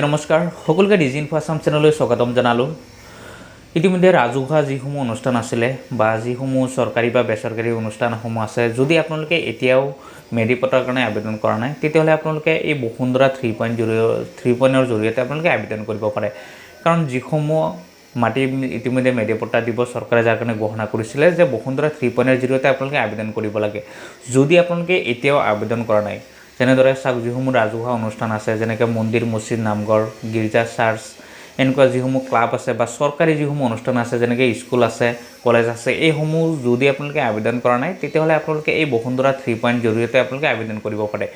নমস্কাৰ সকলোকে ডিজি ইনফো আসাম চেনেললৈ স্বাগতম জনালোঁ। ইতিমধ্যে ৰাজহুৱা যিসমূহ অনুষ্ঠান আছিলে বা যিসমূহ চৰকাৰী বা বেচৰকাৰী অনুষ্ঠানসমূহ আছে, যদি আপোনালোকে এতিয়াও মেধি পট্টাৰ কাৰণে আবেদন কৰা নাই, তেতিয়াহ'লে আপোনালোকে এই বসুন্ধৰা 3.0ৰ জৰিয়তে আপোনালোকে আবেদন কৰিব পাৰে। কাৰণ যিসমূহ মাটি ইতিমধ্যে মেধি পট্টা দিব চৰকাৰে যাৰ কাৰণে ঘোষণা কৰিছিলে যে বসুন্ধৰা 3.0ৰ জৰিয়তে আপোনালোকে আবেদন কৰিব লাগে। যদি আপোনালোকে এতিয়াও আবেদন কৰা নাই, যেনেদৰে চাওক যিসমূহ ৰাজহুৱা অনুষ্ঠান আছে, যেনেকৈ মন্দিৰ, মছজিদ, নামঘৰ, গীৰ্জা, চাৰ্চ, এনেকুৱা যিসমূহ ক্লাব আছে বা চৰকাৰী যিসমূহ অনুষ্ঠান আছে, যেনেকৈ স্কুল আছে, কলেজ আছে, এইসমূহ যদি আপোনালোকে আবেদন কৰা নাই, তেতিয়াহ'লে আপোনালোকে এই বসুন্ধৰা 3.0 জৰিয়তে আপোনালোকে আবেদন কৰিব পাৰে।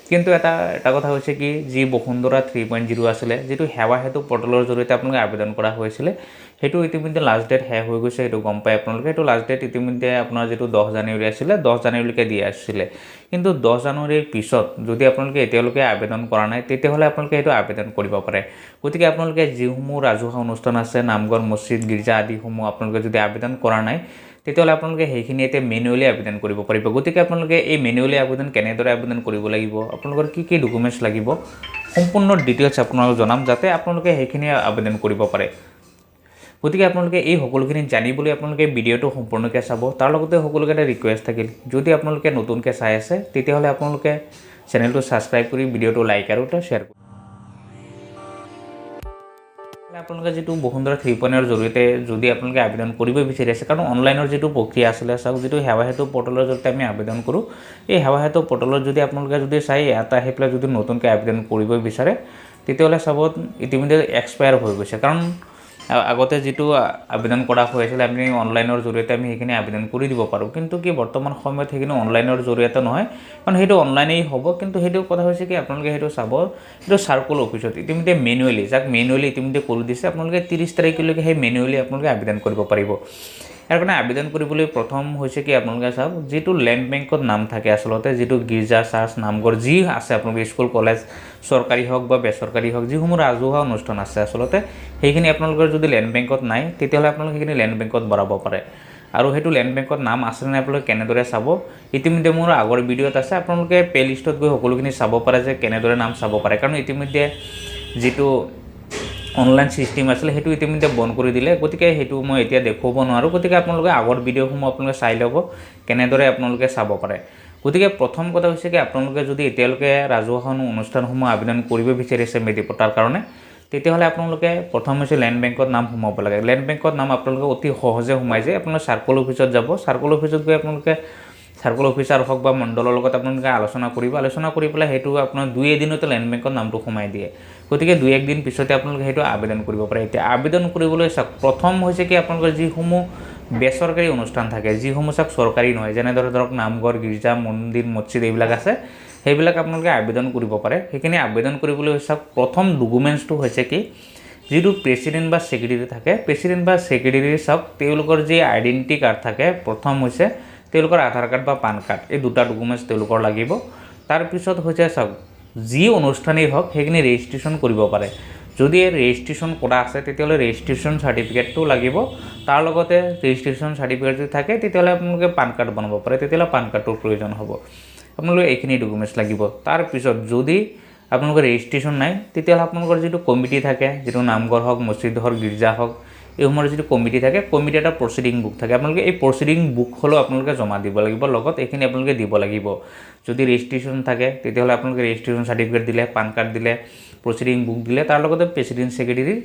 কিন্তু এটা কথা হৈছে কি, যি বসুন্ধৰা 3.0 আছিলে, যিটো সেৱা সেতু পৰ্টেলৰ জৰিয়তে আপোনালোকে আবেদন কৰা হৈছিলে, সেইটো ইতিমধ্যে লাষ্ট ডেট শেষ হৈ গৈছে। সেইটো গম পায় আপোনালোকে। সেইটো লাষ্ট ডেট ইতিমধ্যে আপোনাৰ যিটো 10 জানুৱাৰী আছিলে, 10 জানুৱাৰীলৈকে দিয়া আছিলে। কিন্তু 10 জানুৱাৰীৰ পিছত যদি আপোনালোকে এতিয়ালৈকে আবেদন কৰা নাই, তেতিয়াহ'লে আপোনালোকে সেইটো আবেদন কৰিব পাৰে। গতিকে আপোনালোকে যিসমূহ ৰাজহুৱা অনুষ্ঠান আছে, নামঘৰ, মছজিদ, গীৰ্জা আদিসমূহ আপোনালোকে যদি আবেদন কৰা নাই, তেতিয়াহ'লে আপোনালোকে সেইখিনি এতিয়া মেনুৱেলি আবেদন কৰিব পাৰিব। গতিকে আপোনালোকে এই মেনুৱেলি আবেদন কেনেদৰে আবেদন কৰিব লাগিব, আপোনালোকৰ কি ডকুমেণ্টছ লাগিব, সম্পূৰ্ণ ডিটেইলছ আপোনালোকক জনাম, যাতে আপোনালোকে সেইখিনি আবেদন কৰিব পাৰে। গতিকে আপোনালোকে এই সকলোখিনি জানিবলৈ আপোনালোকে ভিডিঅ'টো সম্পূৰ্ণকৈ চাব। তাৰ লগতে সকলোকে এটা ৰিকুৱেষ্ট থাকিল, যদি আপোনালোকে নতুনকৈ চাই আছে, তেতিয়াহ'লে আপোনালোকে চেনেলটো ছাবস্ক্ৰাইব কৰি ভিডিঅ'টো লাইক আৰু শ্বেয়াৰ কৰিব। আপোনালোকে যিটো বসুন্ধৰা 3.0ৰ জৰিয়তে যদি আপোনালোকে আবেদন কৰিব বিচাৰি আছে, কাৰণ অনলাইনৰ যিটো প্ৰক্ৰিয়া আছিলে, চাওক যিটো সেৱা সেতু পৰ্টেলৰ জৰিয়তে আমি আবেদন কৰোঁ, এই সেৱা সেতু পৰ্টেলত যদি আপোনালোকে যদি চাই ইয়াত আহি পেলাই যদি নতুনকৈ আবেদন কৰিব বিচাৰে, তেতিয়াহ'লে চাব ইতিমধ্যে এক্সপায়াৰ হৈ গৈছে। কাৰণ আগতে যিটো আবেদন কৰা হৈ আছিলে, আমি অনলাইনৰ জৰিয়তে আমি সেইখিনি আবেদন কৰি দিব পাৰোঁ। কিন্তু কি বৰ্তমান সময়ত সেইখিনি অনলাইনৰ জৰিয়তে নহয়, কাৰণ সেইটো অনলাইনেই হ'ব। কিন্তু সেইটো কথা হৈছে কি, আপোনালোকে সেইটো চাব, সেইটো চাৰ্কল অফিচত ইতিমধ্যে মেনুৱেলি, যাক মেনুৱেলি ইতিমধ্যে কৰি দিছে, আপোনালোকে 30 তাৰিখলৈকে সেই মেনুৱেলি আপোনালোকে আবেদন কৰিব পাৰিব। ইয়াৰ কাৰণে আবেদন কৰিবলৈ প্ৰথম হৈছে কি, আপোনালোকে চাওক যিটো লেণ্ড বেংকত নাম থাকে, আচলতে যিটো গীৰ্জা, চাৰ্চ, নামঘৰ যি আছে, আপোনালোকে স্কুল, কলেজ, চৰকাৰী হওক বা বেচৰকাৰী হওক, যিসমূহ ৰাজহুৱা অনুষ্ঠান আছে, আচলতে সেইখিনি আপোনালোকৰ যদি লেণ্ড বেংকত নাই, তেতিয়াহ'লে আপোনালোকে সেইখিনি লেণ্ড বেংকত ভৰাব পাৰে। আৰু সেইটো লেণ্ড বেংকত নাম আছে নে আপোনালোকে কেনেদৰে চাব, ইতিমধ্যে মোৰ আগৰ ভিডিঅ'ত আছে, আপোনালোকে প্লে লিষ্টত গৈ সকলোখিনি চাব পাৰে যে কেনেদৰে নাম চাব পাৰে। কাৰণ ইতিমধ্যে যিটো অনলাইন ছিষ্টেম আছিলে, সেইটো ইতিমধ্যে বন্ধ কৰি দিলে। গতিকে সেইটো মই এতিয়া দেখুৱাব নোৱাৰোঁ। গতিকে আপোনালোকে আগৰ ভিডিঅ'সমূহ আপোনালোকে চাই ল'ব, কেনেদৰে আপোনালোকে চাব পাৰে। গতিকে প্ৰথম কথা হৈছে কি, আপোনালোকে যদি এতিয়ালৈকে ৰাজহুৱা অনুষ্ঠানসমূহ আবেদন কৰিব বিচাৰিছে মেধি পট্টাৰ কাৰণে, তেতিয়াহ'লে আপোনালোকে প্ৰথম হৈছে লেণ্ড বেংকত নাম সোমাব লাগে। লেণ্ড বেংকত নাম আপোনালোকে অতি সহজে সোমাই যায়। আপোনালোকে চাৰ্কল অফিচত যাব, চাৰ্কল অফিচত গৈ আপোনালোকে চাৰ্কল অফিচাৰ হওক বা মণ্ডলৰ লগত আপোনালোকে আলোচনা কৰি পেলাই সেইটো আপোনাৰ 2 এদিনতে লেণ্ড বেংকত নামটো সোমাই দিয়ে। গতিকে 2-1 দিন পিছতে আপোনালোকে সেইটো আবেদন কৰিব পাৰে। এতিয়া আবেদন কৰিবলৈ চাওক, প্ৰথম হৈছে কি, আপোনালোকৰ যিসমূহ বেচৰকাৰী অনুষ্ঠান থাকে, যিসমূহ চাওক চৰকাৰী নহয়, যেনেদৰে ধৰক নামঘৰ, গীৰ্জা, মন্দিৰ, মছজিদ এইবিলাক আছে, সেইবিলাক আপোনালোকে আবেদন কৰিব পাৰে। সেইখিনি আবেদন কৰিবলৈ চাওক, প্ৰথম ডকুমেণ্টছটো হৈছে কি, যিটো প্ৰেচিডেণ্ট বা ছেক্ৰেটাৰী থাকে, প্ৰেচিডেণ্ট বা ছেক্ৰেটাৰী চাওক তেওঁলোকৰ যি আইডেণ্টিটি কাৰ্ড থাকে, প্ৰথম হৈছে তেওঁলোকৰ আধাৰ কাৰ্ড বা পান কাৰ্ড, এই দুটা ডকুমেণ্টছ তেওঁলোকৰ লাগিব। তাৰপিছত হৈছে চাওক, যি অনুষ্ঠানেই হওক সেইখিনি ৰেজিষ্ট্ৰেশ্যন কৰিব পাৰে। যদি ৰেজিষ্ট্ৰেশ্যন কৰা আছে, তেতিয়াহ'লে ৰেজিষ্ট্ৰেশ্যন চাৰ্টিফিকেটটো লাগিব। তাৰ লগতে ৰেজিষ্ট্ৰেশ্যন চাৰ্টিফিকেট যদি থাকে, তেতিয়াহ'লে আপোনালোকে পান কাৰ্ড বনাব পাৰে, তেতিয়াহ'লে পান কাৰ্ডটোৰ প্ৰয়োজন হ'ব। আপোনালোকে এইখিনি ডকুমেণ্টছ লাগিব। তাৰপিছত যদি আপোনালোকৰ ৰেজিষ্ট্ৰেশ্যন নাই, তেতিয়াহ'লে আপোনালোকৰ যিটো কমিটি থাকে, যিটো নামঘৰ হওক, মছজিদ হওক, গীৰ্জা হওক, এইসমূহৰ যিটো কমিটি থাকে, কমিটি এটা প্ৰচিডিং বুক থাকে, আপোনালোকে এই প্ৰচিডিং বুক হ'লেও আপোনালোকে জমা দিব লাগিব, লগত এইখিনি আপোনালোকে দিব লাগিব। যদি ৰেজিষ্ট্ৰেশ্যন থাকে, তেতিয়াহ'লে আপোনালোকে ৰেজিষ্ট্ৰেশ্যন চাৰ্টিফিকেট দিলে, পান কাৰ্ড দিলে, প্ৰচিডিং বুক দিলে, তাৰ লগতে প্ৰেচিডেণ্ট ছেক্ৰেটাৰী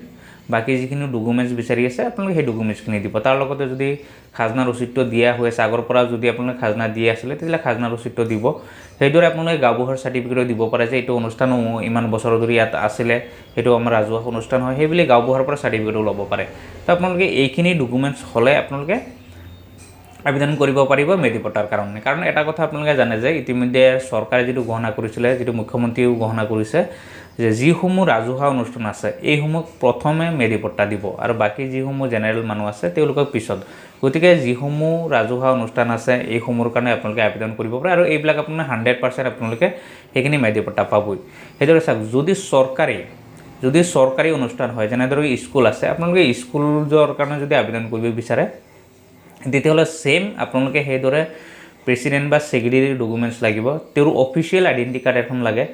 বাকী যিখিনি ডকুমেণ্টছ বিচাৰি আছে, আপোনালোকে সেই ডকুমেণ্টছখিনি দিব। তাৰ লগতে যদি খাজনা ৰচিদটো দিয়া হৈ আছে, আগৰ পৰা যদি আপোনালোকে খাজনা দি আছিলে, তেতিয়াহ'লে খাজনা ৰচিদটো দিব। সেইদৰে আপোনালোকে গাঁওবুঢ়াৰ চাৰ্টিফিকেটো দিব পাৰে যে এইটো অনুষ্ঠান ইমান বছৰ ধৰি ইয়াত আছিলে, সেইটো আমাৰ ৰাজহুৱা অনুষ্ঠান হয়, সেইবুলি গাঁওবুঢ়াৰ পৰা চাৰ্টিফিকেটো ল'ব পাৰে। তো আপোনালোকে এইখিনি ডকুমেণ্টছ হ'লে আপোনালোকে আবেদন কৰিব পাৰিব মেধি পট্টাৰ কাৰণে। কাৰণ এটা কথা আপোনালোকে জানে যে ইতিমধ্যে চৰকাৰে যিটো ঘোষণা কৰিছিলে, যিটো মুখ্যমন্ত্ৰীয়েও ঘোষণা কৰিছে, যে যিসমূহ ৰাজহুৱা অনুষ্ঠান আছে, এইসমূহ প্ৰথমে মেধি পট্টা দিব আৰু বাকী যিসমূহ জেনেৰেল মানুহ আছে তেওঁলোকক পিছত। গতিকে যিসমূহ ৰাজহুৱা অনুষ্ঠান আছে, এইসমূহৰ কাৰণে আপোনালোকে আবেদন কৰিব পাৰে আৰু এইবিলাক আপোনাৰ 100% আপোনালোকে সেইখিনি মেধি পট্টা পাবই। সেইদৰে চাওক, যদি চৰকাৰী অনুষ্ঠান হয়, যেনেদৰে স্কুল আছে, আপোনালোকে স্কুলৰ কাৰণে যদি আবেদন কৰিব বিচাৰে, তেতিয়াহ'লে ছেইম আপোনালোকে সেইদৰে প্ৰেচিডেণ্ট বা ছেক্ৰেটাৰীৰ ডকুমেণ্টছ লাগিব, তেওঁৰ অফিচিয়েল আইডেণ্টি কাৰ্ড এখন লাগে,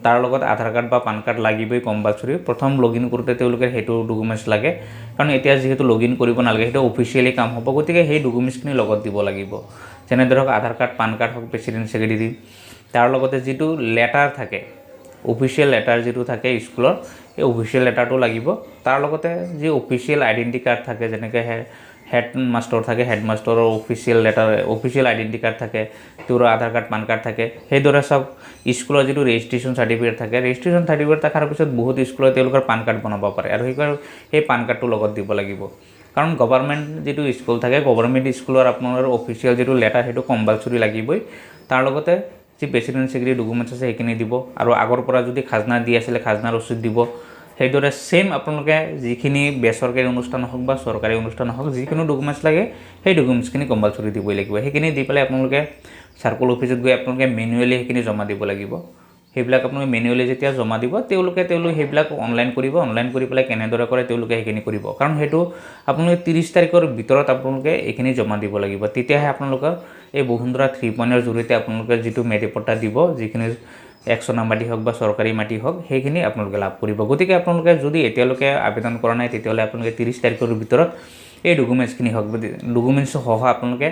তাৰ লগত আধাৰ কাৰ্ড বা পান কাৰ্ড লাগিবই কম্পালসৰি প্ৰথম লগইন কৰোঁতে তেওঁলোকে সেইটো ডকুমেণ্টছ লাগে কাৰণ এতিয়া যেহেতু লগইন কৰিব নালাগে সেইটো অফিচিয়েলি কাম হ'ব গতিকে সেই ডকুমেণ্টছখিনি লগত দিব লাগিব যেনে ধৰক আধাৰ কাৰ্ড পান কাৰ্ড হওক প্ৰেচিডেন্ট সেক্ৰেটাৰী তাৰ লগতে যেটো লেটাৰ থাকে অফিচিয়েল লেটাৰ যেটো থাকে স্কুলৰ এই অফিচিয়েল লেটাৰটো লাগিব তাৰ লগতে যে অফিচিয়েল আইডেন্টি কাৰ্ড থাকে যেনেকৈ হেড মাস্টাৰ থাকে হেড মাস্টাৰৰ official letter official identity card থাকে তোৰ আধাৰ কাৰ্ড পান কাৰ্ড থাকে সেইদৰে সব স্কুলৰ যেটো ৰেজিষ্ট্ৰেচন সাৰ্টিফিকেট থাকে ৰেজিষ্ট্ৰেচন সাৰ্টিফিকেট থাকাৰ পিছত বহুত স্কুলত তেওঁলোকৰ পান কাৰ্ড বনাব পাৰে আৰু সেই পান কাৰ্ডটো লগত দিব লাগিব কাৰণ গভৰ্ণমেণ্ট যেটো স্কুল থাকে গভৰ্ণমেণ্ট স্কুলৰ আপোনাৰ অফিচিয়েল যেটো লেটাৰ হেটো কম্পালসৰি লাগিবই তাৰ লগতে যে প্ৰেচিডেন্ট সেক্ৰেটাৰী ডকুমেণ্টছ আছে সেইখিনি দিব আৰু আগৰ পৰা যদি খাজনা দি আছিল খাজনা ৰচিদ দিব সেইদৰে সেম আপোনালোকে যিখিনি বেচৰকাৰী অনুষ্ঠান হওক বা চৰকাৰী অনুষ্ঠান হওক যিকোনো ডকুমেণ্টছ লাগে সেই ডকুমেণ্টছখিনি কম্পালসৰি দিবই লাগিব সেইখিনি দি পেলাই আপোনালোকে সাৰ্কল অফিচত গৈ আপোনালোকে মেনুৱেলি সেইখিনি জমা দিব লাগিব সেইবিলাক আপোনালোকে মেনুৱেলি যেতিয়া জমা দিব তেওঁলোকে সেইবিলাক অনলাইন কৰি পেলাই কেনেদৰে কৰে তেওঁলোকে সেইখিনি কৰিব কাৰণ হেতু আপোনালোকে 30 তাৰিখৰ ভিতৰত আপোনালোকে এইখিনি জমা দিব লাগিব তেতিয়াহে আপোনালোকৰ এই বসুন্ধৰা 3.0 জৰিয়তে আপোনালোকে যেটো মেডিপট্টা দিব যিখিনি 100 নাম্বাৰটি হওক বা সৰকাৰি মাটি হওক সেইখিনি আপোনালোকে লাভ কৰিব গতিকে আপোনালোকে যদি এতিয়ালৈকে আবেদন কৰা নাই তেতিয়ালে আপোনালোকে 30 তাৰিখৰ ভিতৰত এই ডকুমেণ্টছখিনি হওক ডকুমেণ্টছ সহ আপোনালোকে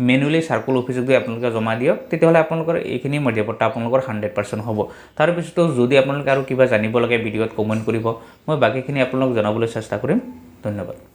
মেনুৱেলি সাৰ্কল অফিচত গৈ আপোনালোকে জমা দিয়ক তেতিয়ালে আপোনালোকৰ এইখিনি মেডিপট্টা আপোনালোকৰ 100% হ'ব তাৰ পিছত যদি আপোনালোকে আৰু কিবা জানিব লাগে ভিডিঅত কমেন্ট কৰিব মই বাকিখিনি আপোনালোক জনাবলৈ চেষ্টা কৰিম ধন্যবাদ